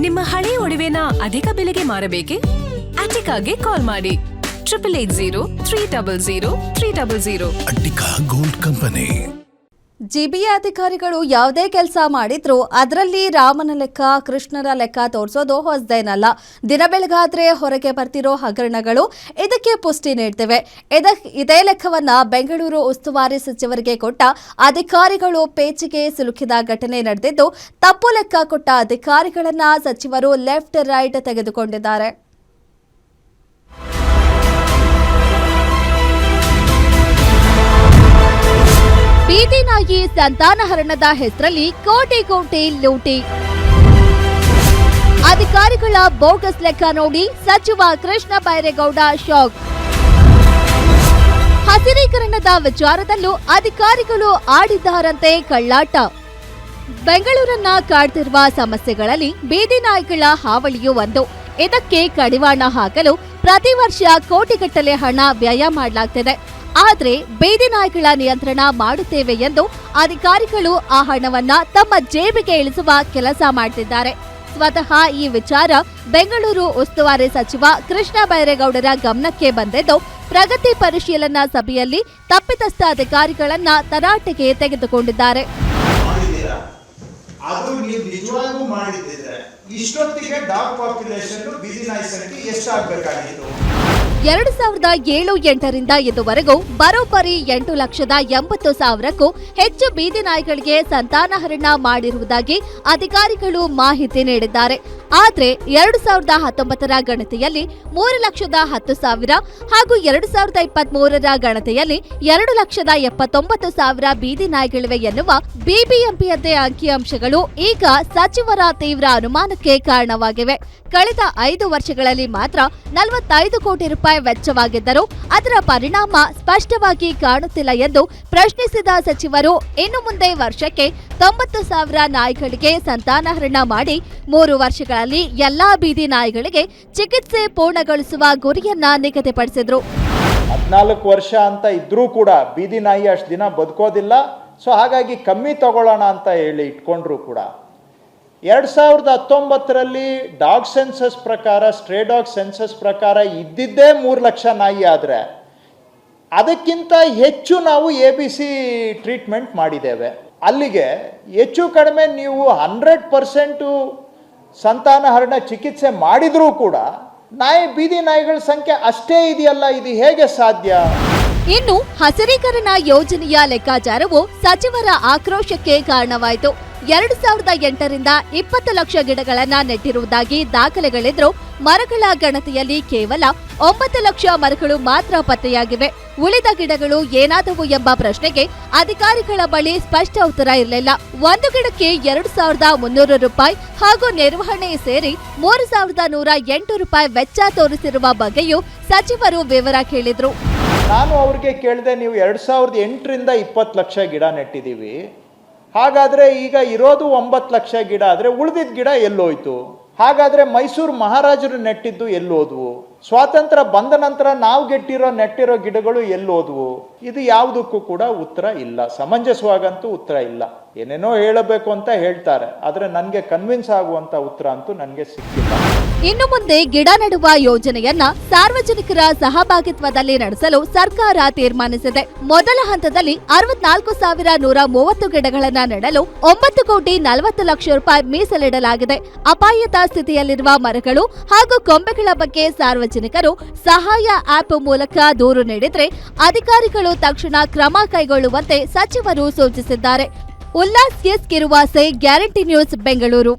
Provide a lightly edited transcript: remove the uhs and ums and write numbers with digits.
ನಿಮ್ಮ ಹಳೆ ಒಡವೆನ ಅಧಿಕ ಬೆಲೆಗೆ ಮಾರಬೇಕೆ? ಅಟಿಕಾಗೆ ಕಾಲ್ ಮಾಡಿ 8803000300. Attica gold company. ಜಿಬಿಎ ಅಧಿಕಾರಿಗಳು ಯಾವುದೇ ಕೆಲಸ ಮಾಡಿದ್ರು ಅದರಲ್ಲಿ ರಾಮನ ಲೆಕ್ಕ ಕೃಷ್ಣರ ಲೆಕ್ಕ ತೋರಿಸೋದು ಹೊಸದೇನಲ್ಲ. ದಿನ ಬೆಳಗಾದ್ರೆ ಹೊರಗೆ ಬರ್ತಿರೋ ಹಗರಣಗಳು ಇದಕ್ಕೆ ಪುಷ್ಟಿ ನೀಡ್ತಿವೆ. ಇದೇ ಲೆಕ್ಕವನ್ನ ಬೆಂಗಳೂರು ಉಸ್ತುವಾರಿ ಸಚಿವರಿಗೆ ಕೊಟ್ಟ ಅಧಿಕಾರಿಗಳು ಪೇಚಿಗೆ ಸಿಲುಕಿದ ಘಟನೆ ನಡೆದಿದ್ದು, ತಪ್ಪು ಲೆಕ್ಕ ಕೊಟ್ಟ ಅಧಿಕಾರಿಗಳನ್ನ ಸಚಿವರು ಲೆಫ್ಟ್ ರೈಟ್ ತೆಗೆದುಕೊಂಡಿದ್ದಾರೆ. ಬೀದಿ ನಾಯಿ ಸಂತಾನಹರಣದ ಹೆಸರಲ್ಲಿ ಕೋಟಿ ಕೋಟಿ ಲೂಟಿ. ಅಧಿಕಾರಿಗಳ ಬೋಗಸ್ ಲೆಕ್ಕ ನೋಡಿ ಸಚಿವ ಕೃಷ್ಣ ಬೈರೇಗೌಡ ಶಾಕ್. ಹಸಿರೀಕರಣದ ವಿಚಾರದಲ್ಲೂ ಅಧಿಕಾರಿಗಳು ಆಡಿದ್ದಾರಂತೆ ಕಳ್ಳಾಟ. ಬೆಂಗಳೂರನ್ನ ಕಾಡ್ತಿರುವ ಸಮಸ್ಯೆಗಳಲ್ಲಿ ಬೀದಿ ನಾಯಿಗಳ ಹಾವಳಿಯೂ ಒಂದು. ಇದಕ್ಕೆ ಕಡಿವಾಣ ಹಾಕಲು ಪ್ರತಿ ವರ್ಷ ಕೋಟಿಗಟ್ಟಲೆ ಹಣ ವ್ಯಯ ಮಾಡಲಾಗ್ತಿದೆ. ಆದರೆ ಬೀದಿ ನಾಯಿಗಳ ನಿಯಂತ್ರಣ ಮಾಡುತ್ತೇವೆ ಎಂದು ಅಧಿಕಾರಿಗಳು ಆ ಹಣವನ್ನ ತಮ್ಮ ಜೇಬಿಗೆ ಇಳಿಸುವ ಕೆಲಸ ಮಾಡುತ್ತಿದ್ದಾರೆ. ಸ್ವತಃ ಈ ವಿಚಾರ ಬೆಂಗಳೂರು ಉಸ್ತುವಾರಿ ಸಚಿವ ಕೃಷ್ಣ ಬೈರೇಗೌಡರ ಗಮನಕ್ಕೆ ಬಂದಿದ್ದು, ಪ್ರಗತಿ ಪರಿಶೀಲನಾ ಸಭೆಯಲ್ಲಿ ತಪ್ಪಿತಸ್ಥ ಅಧಿಕಾರಿಗಳನ್ನ ತರಾಟೆಗೆ ತೆಗೆದುಕೊಂಡಿದ್ದಾರೆ. ಇಷ್ಟೊತ್ತಿಗೆ ಡಾಗ್ ಪಾಪ್ಯುಲೇಷನ್ ಬೀದಿ ನಾಯಿ ಸಂಖ್ಯೆ ಎಷ್ಟಾಗಬೇಕಾಗಿತ್ತು? 2007-8ರಿಂದ ಇದುವರೆಗೂ ಬರೋಬ್ಬರಿ 8,80,000ಕ್ಕೂ ಹೆಚ್ಚು ಬೀದಿ ನಾಯಿಗಳಿಗೆ ಸಂತಾನಹರಣ ಮಾಡಿರುವುದಾಗಿ ಅಧಿಕಾರಿಗಳು ಮಾಹಿತಿ ನೀಡಿದ್ದಾರೆ. ಆದರೆ 2019ರ ಗಣತಿಯಲ್ಲಿ 3,10,000 ಹಾಗೂ 2023ರ ಗಣತಿಯಲ್ಲಿ 2,79,000 ಬೀದಿ ನಾಯಿಗಳಿವೆ ಎನ್ನುವ ಬಿಬಿಎಂಪಿಯದ್ದೇ ಅಂಕಿಅಂಶಗಳು ಈಗ ಸಚಿವರ ತೀವ್ರ ಅನುಮಾನಕ್ಕೆ ಕಾರಣವಾಗಿವೆ. ಕಳೆದ 5 ವರ್ಷಗಳಲ್ಲಿ ಮಾತ್ರ 45 ಕೋಟಿ ರೂಪಾಯಿ ವೆಚ್ಚವಾಗಿದ್ದರೂ ಅದರ ಪರಿಣಾಮ ಸ್ಪಷ್ಟವಾಗಿ ಕಾಣುತ್ತಿಲ್ಲ ಎಂದು ಪ್ರಶ್ನಿಸಿದ ಸಚಿವರು, ಇನ್ನು ಮುಂದೆ ವರ್ಷಕ್ಕೆ 90,000 ನಾಯಿಗಳಿಗೆ ಸಂತಾನಹರಣ ಮಾಡಿ 3 ವರ್ಷಗಳಲ್ಲಿ ಎಲ್ಲಾ ಬೀದಿ ನಾಯಿಗಳಿಗೆ ಚಿಕಿತ್ಸೆ ಪೂರ್ಣಗೊಳಿಸುವ ಗುರಿಯನ್ನ ನಿಗದಿಪಡಿಸಿದ್ರು. 14 ವರ್ಷ ಅಂತ ಇದ್ರೂ ಕೂಡ ಬೀದಿ ನಾಯಿ ಅಷ್ಟು ದಿನ ಬದುಕೋದಿಲ್ಲ. ಸೊ ಹಾಗಾಗಿ ಕಮ್ಮಿ ತಗೊಳ್ಳೋಣ ಅಂತ ಹೇಳಿ ಇಟ್ಕೊಂಡ್ರು ಕೂಡ 2019ರಲ್ಲಿ ಡಾಗ್ ಸೆನ್ಸಸ್ ಪ್ರಕಾರ, ಸ್ಟ್ರೇ ಡಾಗ್ ಸೆನ್ಸಸ್ ಪ್ರಕಾರ ಇದ್ದಿದ್ದೇ 3 ಲಕ್ಷ ನಾಯಿ. ಆದರೆ ಅದಕ್ಕಿಂತ ಹೆಚ್ಚು ನಾವು ABC ಟ್ರೀಟ್ಮೆಂಟ್ ಮಾಡಿದ್ದೇವೆ. ಅಲ್ಲಿಗೆ ಹೆಚ್ಚು ಕಡಿಮೆ ನೀವು 100% ಸಂತಾನಹರಣ ಚಿಕಿತ್ಸೆ ಮಾಡಿದ್ರೂ ಕೂಡ ಬೀದಿ ನಾಯಿಗಳ ಸಂಖ್ಯೆ ಅಷ್ಟೇ ಇದೆಯಲ್ಲ, ಇದು ಹೇಗೆ ಸಾಧ್ಯ? ಇನ್ನು ಹಸಿರೀಕರಣ ಯೋಜನೆಯ ಲೆಕ್ಕಾಚಾರವು ಸಚಿವರ ಆಕ್ರೋಶಕ್ಕೆ ಕಾರಣವಾಯಿತು. 2008ರಿಂದ 20 ಲಕ್ಷ ಗಿಡಗಳನ್ನ ನೆಟ್ಟಿರುವುದಾಗಿ ದಾಖಲೆಗಳಿದ್ರು, ಮರಗಳ ಗಣತಿಯಲ್ಲಿ ಕೇವಲ 9 ಲಕ್ಷ ಮರಗಳು ಮಾತ್ರ ಪತ್ತೆಯಾಗಿವೆ. ಉಳಿದ ಗಿಡಗಳು ಏನಾದವು ಎಂಬ ಪ್ರಶ್ನೆಗೆ ಅಧಿಕಾರಿಗಳ ಬಳಿ ಸ್ಪಷ್ಟ ಉತ್ತರ ಇರಲಿಲ್ಲ. ಒಂದು ಗಿಡಕ್ಕೆ 2,300 ರೂಪಾಯಿ ಹಾಗೂ ನಿರ್ವಹಣೆ ಸೇರಿ 3,108 ರೂಪಾಯಿ ವೆಚ್ಚ ತೋರಿಸಿರುವ ಬಗ್ಗೆಯೂ ಸಚಿವರು ವಿವರ ಕೇಳಿದ್ರು. ನಾನು ಅವ್ರಿಗೆ ಕೇಳಿದೆ, ನೀವು 2008ರಿಂದ 20 ಲಕ್ಷ ಗಿಡ ನೆಟ್ಟಿದ್ದೀವಿ, ಹಾಗಾದರೆ ಈಗ ಇರೋದು 9 ಲಕ್ಷ ಗಿಡ ಆದರೆ ಉಳಿದಿದ್ದ ಗಿಡ ಎಲ್ಲೋಯ್ತು? ಹಾಗಾದರೆ ಮೈಸೂರು ಮಹಾರಾಜರು ನೆಟ್ಟಿದ್ದು ಎಲ್ಲೋದ್ವು? ಸ್ವಾತಂತ್ರ್ಯ ಬಂದ ನಂತರ ನಾವು ನೆಟ್ಟಿರೋ ಗಿಡಗಳು ಎಲ್ಲೋದ್ವು? ಇದು ಯಾವುದಕ್ಕೂ ಕೂಡ ಉತ್ತರ ಇಲ್ಲ. ಸಮಂಜಸವಾಗಂತೂ ಉತ್ತರ ಇಲ್ಲ. ಏನೇನೋ ಹೇಳಬೇಕು ಅಂತ ಹೇಳ್ತಾರೆ, ಆದರೆ ನನಗೆ ಕನ್ವಿನ್ಸ್ ಆಗುವಂತ ಉತ್ತರ ಅಂತೂ ನನಗೆ ಸಿಕ್ಕಿಲ್ಲ. ಇನ್ನು ಮುಂದೆ ಗಿಡ ನೆಡುವ ಯೋಜನೆಯನ್ನ ಸಾರ್ವಜನಿಕರ ಸಹಭಾಗಿತ್ವದಲ್ಲಿ ನಡೆಸಲು ಸರ್ಕಾರ ತೀರ್ಮಾನಿಸಿದೆ. ಮೊದಲ ಹಂತದಲ್ಲಿ 64,130 ಗಿಡಗಳನ್ನ ನೆಡಲು 9,40,00,000 ರೂಪಾಯಿ ಮೀಸಲಿಡಲಾಗಿದೆ. ಅಪಾಯದ ಸ್ಥಿತಿಯಲ್ಲಿರುವ ಮರಗಳು ಹಾಗೂ ಕೊಂಬೆಗಳ ಬಗ್ಗೆ ಸಾರ್ವಜನಿಕರು ಸಹಾಯ ಆಪ್ ಮೂಲಕ ದೂರು ನೀಡಿದ್ರೆ ಅಧಿಕಾರಿಗಳು ತಕ್ಷಣ ಕ್ರಮ ಕೈಗೊಳ್ಳುವಂತೆ ಸಚಿವರು ಸೂಚಿಸಿದ್ದಾರೆ. Ullas S Kiruvase, Guarantee News, Bengaluru.